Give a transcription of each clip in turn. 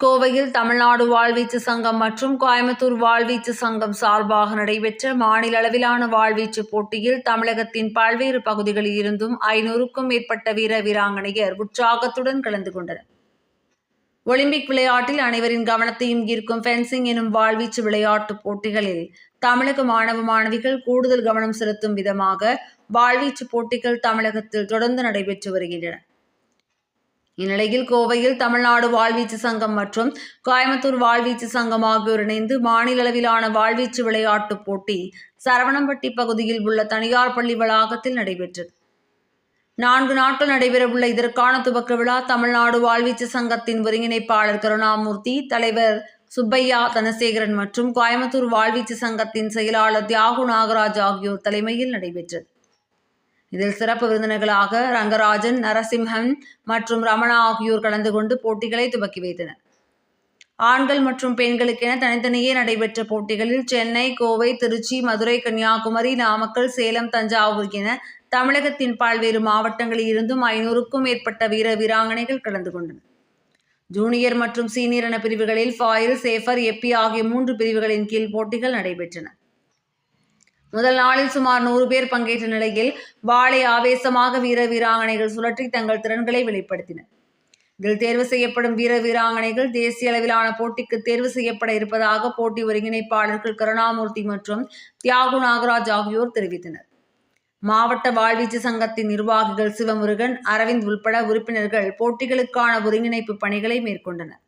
கோவையில் தமிழ்நாடு வாழ்வீச்சு சங்கம் மற்றும் கோயம்புத்தூர் வாழ்வீச்சு சங்கம் சார்பாக நடைபெற்ற மாநில அளவிலான வாழ்வீச்சு போட்டியில் தமிழகத்தின் பல்வேறு பகுதிகளில் இருந்தும் 500க்கும் மேற்பட்ட வீராங்கனையர் உற்சாகத்துடன் கலந்து கொண்டனர். ஒலிம்பிக் விளையாட்டில் அனைவரின் கவனத்தையும் ஈர்க்கும் ஃபென்சிங் எனும் வாழ்வீச்சு விளையாட்டுப் போட்டிகளில் தமிழக மாணவ மாணவிகள் கூடுதல் கவனம் செலுத்தும் விதமாக வாழ்வீச்சு போட்டிகள் தமிழகத்தில் தொடர்ந்து நடைபெற்று வருகின்றன. இந்நிலையில் கோவையில் தமிழ்நாடு வாழ்வீச்சு சங்கம் மற்றும் கோயம்புத்தூர் வாழ்வீச்சு சங்கம் ஆகியோர் இணைந்து மாநில அளவிலான வாழ்வீச்சு விளையாட்டுப் போட்டி சரவணம்பட்டி பகுதியில் உள்ள தனியார் பள்ளி வளாகத்தில் நடைபெற்றது. 4 நாட்கள் நடைபெறவுள்ள இதற்கான துவக்க விழா தமிழ்நாடு வாழ்வீச்சு சங்கத்தின் ஒருங்கிணைப்பாளர் கருணாமூர்த்தி, தலைவர் சுப்பையா தனசேகரன் மற்றும் கோயம்புத்தூர் வாழ்வீச்சு சங்கத்தின் செயலாளர் தியாகு நாகராஜ் ஆகியோர் தலைமையில் நடைபெற்றது. இதில் சிறப்பு விருந்தினர்களாக ரங்கராஜன், நரசிம்ஹன் மற்றும் ரமணா ஆகியோர் கலந்து கொண்டு போட்டிகளை துவக்கி வைத்தனர். ஆண்கள் மற்றும் பெண்களுக்கென தனித்தனியே நடைபெற்ற போட்டிகளில் சென்னை, கோவை, திருச்சி, மதுரை, கன்னியாகுமரி, நாமக்கல், சேலம், தஞ்சாவூர் என தமிழகத்தின் பல்வேறு மாவட்டங்களில் இருந்தும் 500க்கும் மேற்பட்ட வீராங்கனைகள் கலந்து கொண்டனர். ஜூனியர் மற்றும் சீனியர் என பிரிவுகளில் ஃபாயில், சேஃபர், எப்பி ஆகிய 3 பிரிவுகளின் கீழ் போட்டிகள் நடைபெற்றன. முதல் நாளில் சுமார் 100 பேர் பங்கேற்ற நிலையில் வாளை ஆவேசமாக வீராங்கனைகள் சுழற்றி தங்கள் திறன்களை வெளிப்படுத்தினர். இதில் தேர்வு செய்யப்படும் வீராங்கனைகள் தேசிய அளவிலான போட்டிக்கு தேர்வு செய்யப்பட இருப்பதாக போட்டி ஒருங்கிணைப்பாளர்கள் கருணாமூர்த்தி மற்றும் தியாகு நாகராஜ் ஆகியோர் தெரிவித்தனர். மாவட்ட வாழ்வீச்சு சங்கத்தின் நிர்வாகிகள் சிவமுருகன், அரவிந்த் உள்பட உறுப்பினர்கள் போட்டிகளுக்கான ஒருங்கிணைப்பு பணிகளை மேற்கொண்டனர்.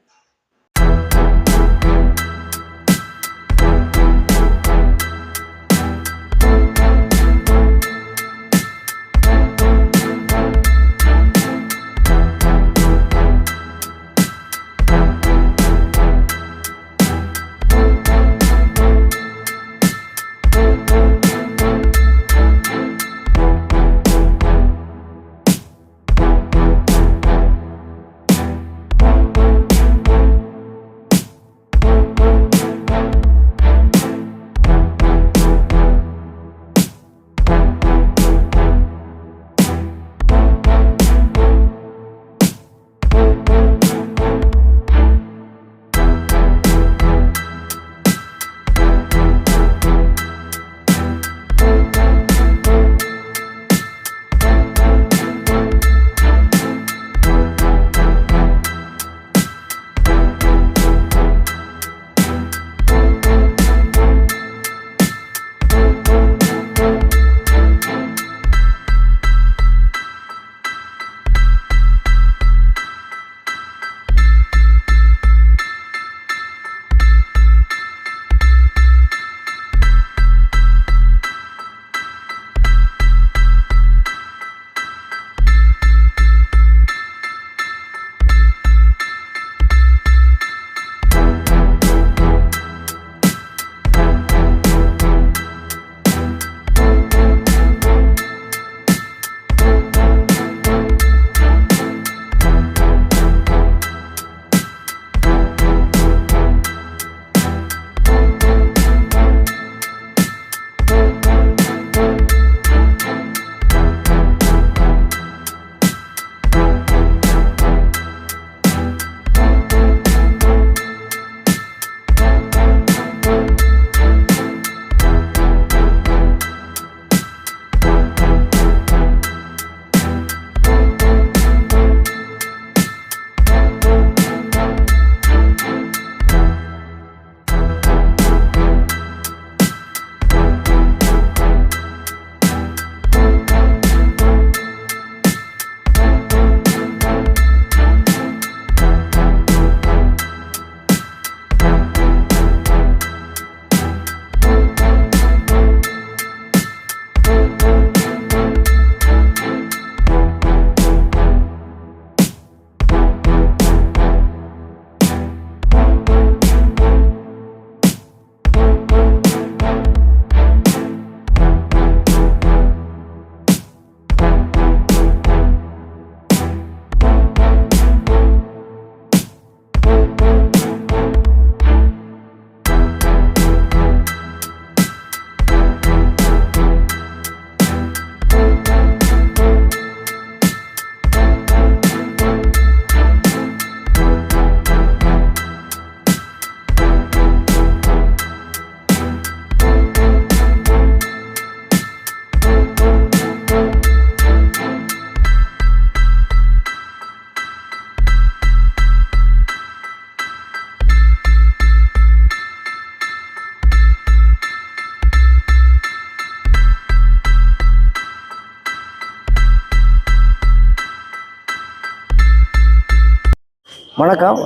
வணக்கம்.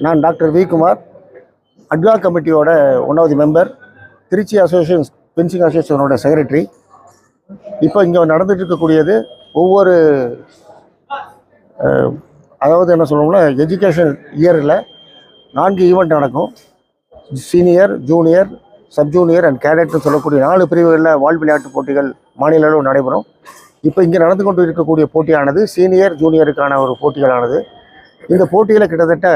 நான் டாக்டர் வி குமார், அட்வா கமிட்டியோட 1வது மெம்பர், திருச்சி அசோசியேஷன் ஃபென்சிங் அசோசியேஷனோட செக்ரட்டரி. இப்போ இங்கே நடந்துட்டு இருக்கக்கூடியது ஒவ்வொரு அதாவது என்ன சொல்லணும்னா எஜுகேஷன் இயரில் 4 ஈவெண்ட் நடக்கும். Senior, junior, sub junior and கேடட்னு சொல்லக்கூடிய 4 பிரிவுகளில் வாள் விளையாட்டு போட்டிகள் மாநில அளவில் நடைபெறும். இப்போ இங்கே நடந்து கொண்டு இருக்கக்கூடிய போட்டியானது சீனியர் ஜூனியருக்கான ஒரு போட்டிகளானது. இந்த போட்டியில் கிட்டத்தட்ட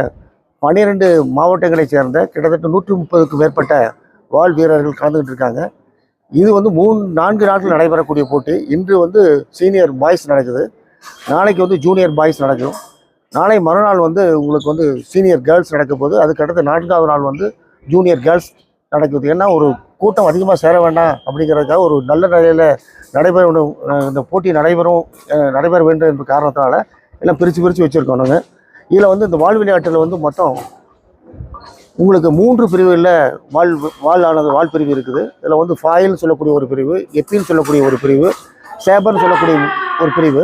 12 மாவட்டங்களைச் சேர்ந்த கிட்டத்தட்ட 130க்கும் மேற்பட்ட வாள் வீரர்கள் கலந்துக்கிட்டு இருக்காங்க. இது வந்து 4 நாட்கள் நடைபெறக்கூடிய போட்டி. இன்று சீனியர் பாய்ஸ் நடக்குது, நாளைக்கு ஜூனியர் பாய்ஸ் நடக்கும், நாளை மறுநாள் உங்களுக்கு சீனியர் கேர்ள்ஸ் நடக்க போது, அதுக்கு அடுத்த 4வது நாள் ஜூனியர் கேர்ள்ஸ் நடக்குது. ஏன்னா ஒரு கூட்டம் அதிகமாக சேர வேண்டாம் அப்படிங்கிறதுக்காக ஒரு நல்ல நிலையில் இந்த போட்டி நடைபெற வேண்டும் என்ற காரணத்தினால எல்லாம் பிரித்து வச்சுருக்கோம். நாங்கள் இதில் இந்த வாள் விளையாட்டில் மொத்தம் உங்களுக்கு 3 பிரிவுகளில் வாள் பிரிவு இருக்குது. இதில் ஃபாயில்னு சொல்லக்கூடிய ஒரு பிரிவு, எப்பின்னு சொல்லக்கூடிய ஒரு பிரிவு, சேபர்னு சொல்லக்கூடிய ஒரு பிரிவு.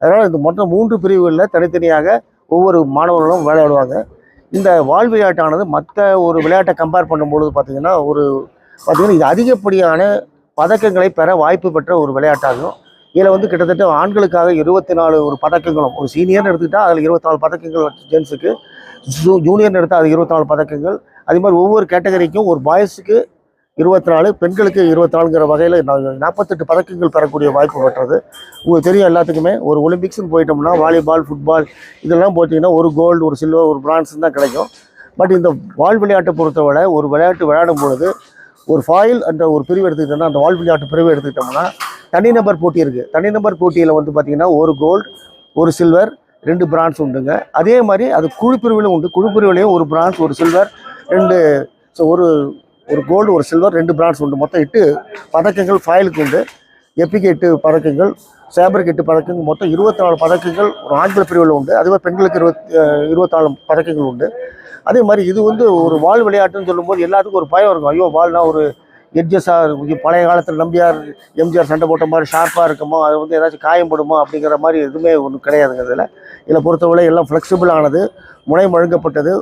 அதனால் இந்த மொத்தம் 3 பிரிவுகளில் தனித்தனியாக ஒவ்வொரு மாணவர்களும் விளையாடுவாங்க. இந்த வாள் விளையாட்டானது மற்ற ஒரு விளையாட்டை கம்பேர் பண்ணும்பொழுது பார்த்திங்கன்னா இது அதிகப்படியான பதக்கங்களை பெற வாய்ப்பு பெற்ற ஒரு விளையாட்டாகும். இதில் கிட்டத்தட்ட ஆண்களுக்காக 24 ஒரு பதக்கங்களும், ஒரு சீனியர்னு எடுத்துக்கிட்டால் அதில் 24 பதக்கங்கள் ஜென்ஸுக்கு, ஜூனியர்னு எடுத்தால் அது 24 பதக்கங்கள். அதே மாதிரி ஒவ்வொரு கேட்டகரிக்கும் ஒரு பாய்ஸுக்கு 24, பெண்களுக்கு 24ங்கிற வகையில் 48 பதக்கங்கள் பெறக்கூடிய வாய்ப்பு பெற்றது. உங்களுக்கு தெரியும் எல்லாத்துக்குமே, ஒரு ஒலிம்பிக்ஸ்னு போயிட்டோம்னா வாலிபால், ஃபுட்பால் இதெல்லாம் போட்டிங்கன்னா ஒரு கோல்டு, ஒரு சில்வர், ஒரு பிரான்ஸ் தான் கிடைக்கும். பட் இந்த வாள் விளையாட்டை பொறுத்தவரை ஒரு விளையாட்டு விளையாடும் பொழுது ஒரு ஃபாயில் என்ற ஒரு பிரிவு எடுத்துக்கிட்டோம்னா, அந்த வாள் விளையாட்டு பிரிவு எடுத்துக்கிட்டோம்னா தனிநபர் போட்டி இருக்குது. தனிநபர் போட்டியில் பார்த்திங்கன்னா ஒரு கோல்டு, ஒரு சில்வர், 2 பிரான்ஸ் உண்டுங்க. அதே மாதிரி அது குழு பிரிவிலும் உண்டு. குழு பிரிவிலையும் ஒரு பிரான்ஸ், ஒரு சில்வர், 2 ஒரு கோல்டு, ஒரு சில்வர், 2 பிரான்ஸ் உண்டு. மொத்தம் 8 பதக்கங்கள் ஃபாயிலுக்கு உண்டு. எப்பிக்கு 8 பதக்கங்கள், சேபருக்கு 8 பதக்கங்கள், மொத்தம் 24 பதக்கங்கள் ஒரு ஆண்கள் பிரிவில் உண்டு. அதுவே பெண்களுக்கு 24 பதக்கங்கள் உண்டு. அதே மாதிரி இது ஒரு வாள் விளையாட்டுன்னு சொல்லும்போது எல்லாத்துக்கும் ஒரு பயம் இருக்கும். ஐயோ, வாள்னா ஒரு எட்ஜஸாக பழைய காலத்தில் நம்பியார், எம்ஜிஆர் சண்டை போட்ட மாதிரி ஷார்ப்பாக இருக்குமோ, அது ஏதாச்சும் காயப்படுமோ அப்படிங்கிற மாதிரி எதுவுமே ஒன்றும் கிடையாதுங்க. இதில் பொறுத்தவரை எல்லாம் ஃப்ளெக்சிபிளானது, முனை மழுங்கப்பட்டது.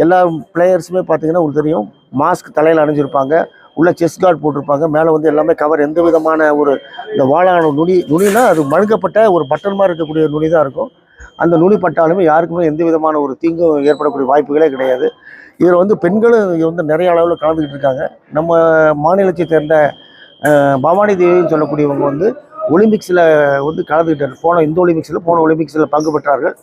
எல்லா பிளேயர்ஸுமே பார்த்திங்கன்னா உங்களுக்கு தெரியும், மாஸ்க் தலையில் அணிஞ்சிருப்பாங்க, உள்ள செஸ்ட் கார்டு போட்டிருப்பாங்க, மேலே எல்லாமே கவர். எந்த விதமான இந்த வாளான நுனினா அது மழுங்கப்பட்ட ஒரு பட்டன் மாதிரி இருக்கக்கூடிய நுனி தான் இருக்கும். அந்த நுனி பட்டாலுமே யாருக்குமே எந்த விதமான ஒரு தீங்கும் ஏற்படக்கூடிய வாய்ப்புகளே கிடையாது. இதில் பெண்களும் நிறைய அளவில் கலந்துக்கிட்டு இருக்காங்க. நம்ம மாநிலத்தை சேர்ந்த பவானி தேவின்னு சொல்லக்கூடியவங்க ஒலிம்பிக்ஸில் கலந்துக்கிட்டார். இந்த ஒலிம்பிக்ஸில் போன ஒலிம்பிக்ஸில் பங்கு பெற்றார்கள்.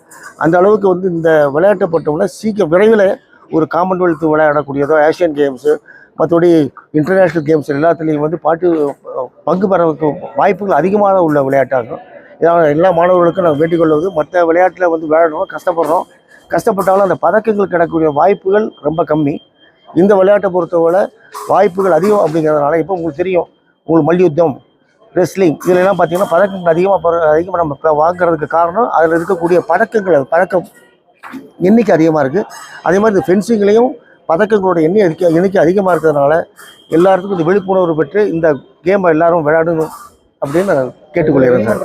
அந்த அளவுக்கு இந்த விளையாட்டை பட்டோம்னா விரைவில் ஒரு காமன்வெல்த் விளையாடக்கூடியதோ, ஏஷியன் கேம்ஸு, மற்றபடி இன்டர்நேஷ்னல் கேம்ஸ் எல்லாத்துலேயும் பங்கு பெறவுக்கு வாய்ப்புகள் அதிகமாக உள்ள விளையாட்டாகும். இதான் எல்லா மாணவர்களுக்கும் நான் வேண்டிக்கொள்வது, மற்ற விளையாட்டில் விளையாடணும், கஷ்டப்பட்டாலும் அந்த பதக்கங்கள் கிடைக்கக்கூடிய வாய்ப்புகள் ரொம்ப கம்மி. இந்த விளையாட்டை பொறுத்தவரை வாய்ப்புகள் அதிகம் அப்படிங்கிறதுனால இப்போ உங்களுக்கு தெரியும், உங்களுக்கு மல்யுத்தம், ரெஸ்லிங் இதிலெல்லாம் பார்த்திங்கன்னா பதக்கங்கள் அதிகமாக நம்ம வாங்குறதுக்கு காரணம் அதில் இருக்கக்கூடிய பதக்கம் எண்ணிக்கை அதிகமாக இருக்குது. அதே மாதிரி இந்த ஃபென்சிங்லேயும் பதக்கங்களோட எண்ணிக்கை அதிகமாக இருக்கிறதுனால எல்லாத்துக்கும் இந்த விழிப்புணர்வு பெற்று இந்த கேமை எல்லாரும் விளையாடணும் அப்படின்னு நான் கேட்டுக்கொள்கிறேன் சார்.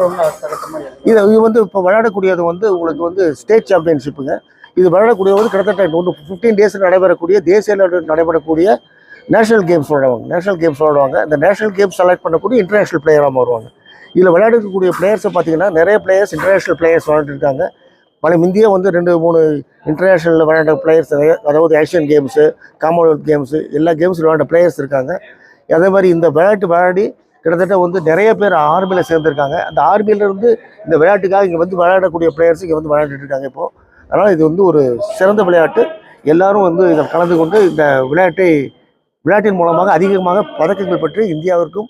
இது இப்போ விளையாடக்கூடியது உங்களுக்கு ஸ்டேட் சாம்பியன்ஷிப்புங்க. இது விளையாடக்கூடியது கிட்டத்தட்ட 15 டேஸ் நடைபெறக்கூடிய தேசிய அளவில் நடைபெறக்கூடிய நேஷனல் கேம்ஸ் விளையாடுவாங்க. இந்த நேஷனல் கேம்ஸ் செலக்ட் பண்ணக்கூடிய இன்டர்நேஷ்னல் பிளேயராக வருவாங்க. இதில் விளையாடக்கூடிய பிளேயர்ஸை பார்த்திங்கன்னா நிறைய பிளேயர்ஸ் இன்டர்நேஷ்னல் பிளேயர்ஸ் விளையாண்டுருக்காங்க. இந்தியா 2-3 இன்டர்நேஷ்னலில் விளையாண்ட பிளேயர்ஸ், அதாவது ஏஷியன் கேம்ஸு, காமன்வெல்த் கேம்ஸு எல்லா கேம்ஸில் விளையாண்ட பிளேயர்ஸ் இருக்காங்க. அதே மாதிரி இந்த விளையாடி கிட்டத்தட்ட நிறைய பேர் ஆர்மியில் சேர்ந்துருக்காங்க. அந்த ஆர்மியிலேருந்து இந்த விளையாட்டுக்காக இங்கே விளையாடக்கூடிய பிளேயர்ஸ் இங்கே விளையாண்டுட்டு இருக்காங்க இப்போது. அதனால் இது ஒரு சிறந்த விளையாட்டு. எல்லோரும் இதில் கலந்து கொண்டு இந்த விளையாட்டின் மூலமாக அதிகமாக பதக்கங்கள் பெற்று இந்தியாவிற்கும்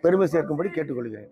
பெருமை சேர்க்கும்படி கேட்டுக்கொள்கிறேன்.